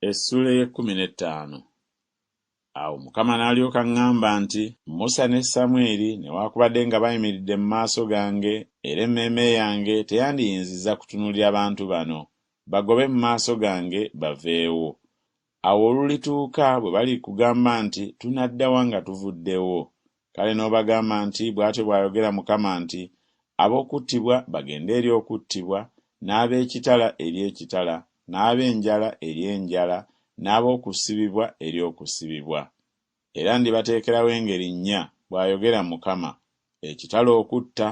Essula y'e15. Awo Mukama n'alyoka ŋŋamba nti, Musa ne Samwiri newaakubadde nga bayimiridde mu maaso gange, era emmeeme yange teyandiyinziza kutunuulira bantu bano, bagobe mu maaso gange baveewo. Awo olulituuka bwe balikugamba nti, tunadda wa nga tuvuddewo? Kale n'obagamba nti, bw'atyo bw'ayogera Mukama nti, ab'okuttibwa bagende eri okuttibwa, n'ab'ekitala eri ekitala, n'ab'enjala eri enjala, n'ab'okusibibwa eri okusibibwa. Era ndibateekerawo engeri nnya, bw'ayogera Mukama: ekitala okutta,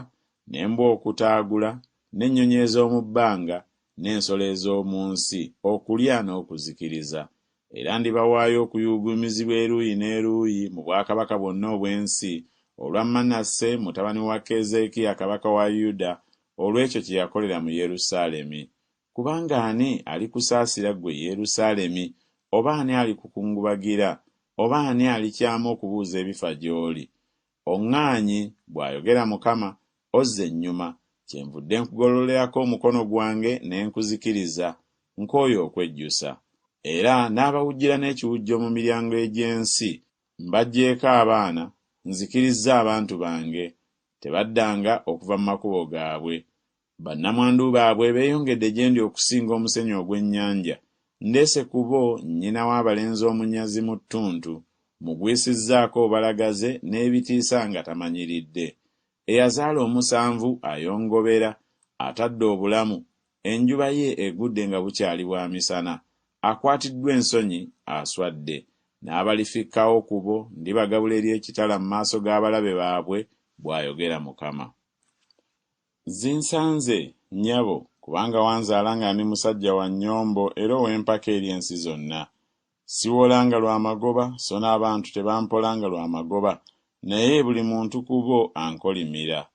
n'embwa okutaagula, n'ennyonyi ez'omu bbanga, n'ensolo ez'omu nsi okulya n'okuzikiriza. Era ndibawaayo okuyuuguumizibwa eruuyi n'eruuyi mu bwakabaka bwonna obw'ensi olwa Manasse mutabani wa Keezeekiya kabaka wa Yuda, olw'ekyo kye yakolera mu Yerusaalemi. Kubanga ani alikusaasira ggwe Yerusaalemi? Oba ani alikukungubagira? Oba ani alikyamu okubuuza ebifa gy'oli? Oŋŋaanyi, bw'ayogera Mukama, ozza ennyuma, kyenvudde nkugololerako omukono gwange ne nkuzikiriza, nkooye okwejjusa. Era n'abawujjira n'ekiwujjo mu miryango egy'ensi, mbaggyeko abaana, nzikirizza abantu bange, tebaddanga okuva mu makubo gaabwe. Bannamwandu baabwe beeyongedde gye ndi okusinga omusenyu ogw'ennyanja. Ndeese ku bo nnyina w'abalenzi omunyazi mu ttuntu, mugwisizzaako obalagaze n'ebitiisa nga tamanyiridde. Eyazaala omusanvu ayongobera, atadde obulamu, enjuba ye egudde nga bukyali bwa misana. Akwatiddwa ensonyi aswadde, n'abalifikkawo ku bo ndibagabula eri ekitala mu maaso g'abalabe baabwe, bw'ayogera Mukama. Zinsanze, nnyabo, kubanga wanzaala nga ndi musajja wa nnyombo era ow'empaka eri ensi zonna. Siwolanga lwa magoba, so n'abantu tebampolanga lwa magoba, naye buli muntu ku bo ankolimira.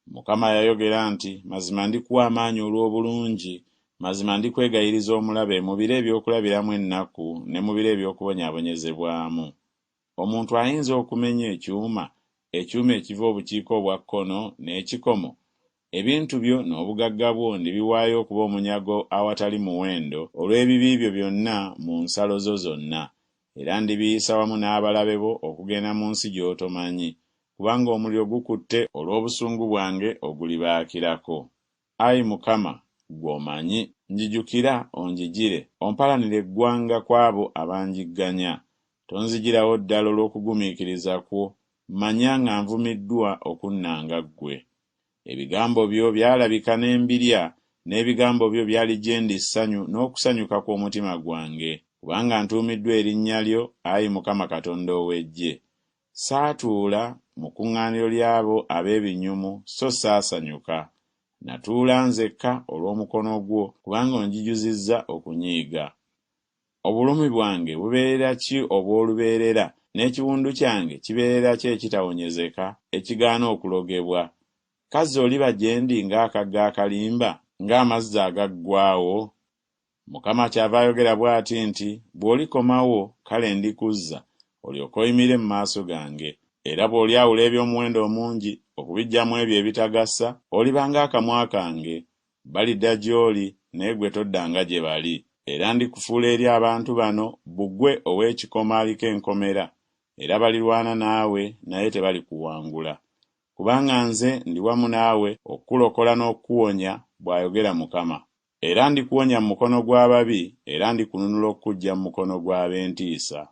Mukama yayogera nti, mazima ndikuwa amaanyi olw'obulungi, mazima ndikwegayiriza omulabe mu biro ebyokulabiramu ennaku ne mu biro eby'okubonyaabonyezebwamu. Omuntu ayinza okumenya ekyuma ekiva obukiiko obwa kkono n'ekikomo? Ebintu byo n'obugagga bwo ndibiwaayo okuba omunyago awatali muwendo olw'ebibi byo byonna mu nsalo zo zonna, era ndibiyisa wamu n'abalabe bo okugenda mu nsi gy'otomanyi, kubanga omuliro gukutte olw'obusungu bwange ogulibaakirako. Ayi Mukama, gw'omanyi, njijukira onjigire, ompalanire eggwanga kw'abo abanjigganya. Tonzigirawo ddala olw'okugumiikiriza kwo, manya nga nvumiddwa okunnanga ggwe. Ebigambo byo byalabika n'embirya, n'ebigambo byo byali gye ndi ssanyu n'okusanyuka kw'omutima gwange, kubanga ntuumiddwa erinnya lyo, Ayi Mukama Katonda ow'Eggye. Saatuula mu kuŋŋaaniro ly'abo ab'ebinyumu, so saasanyuka. Natuula nzekka olw'omukono gwo, kubanga onjijuzizza okunyiiga. Obulumi bwange bubeerera ki obw'olubeerera, n'ekiwundu kyange kibeerera ki ekitawonyezeka, ekigaana okulogebwa? Kazzi oliba gye ndi ng'akagga akalimba, ng'amazzi agaggwaawo? Mukama kyava ayogera bw'ati nti, bw'olikomawo kale ndikuzza, olyoke oyimire mu maaso gange. Era bw'olyawula eby'omuwendo omungi okubiggyamu ebyo ebitagasa, oliba ng'akamwa kange. Balidda gy'oli, naye ggwe toddanga gye bali. Era ndikufuula eri abantu bano bbugwe ow'ekikomo aliko enkomera, era balirwana naawe naye tebalikuwangula. Kubanga nze ndi wamu naawe okukulokola n'okukuwonya, bw'ayogera Mukama. Era ndikuwonya mu mukono gw'ababi, era ndikununula okukuggya mu mukono gw'ab'entiisa.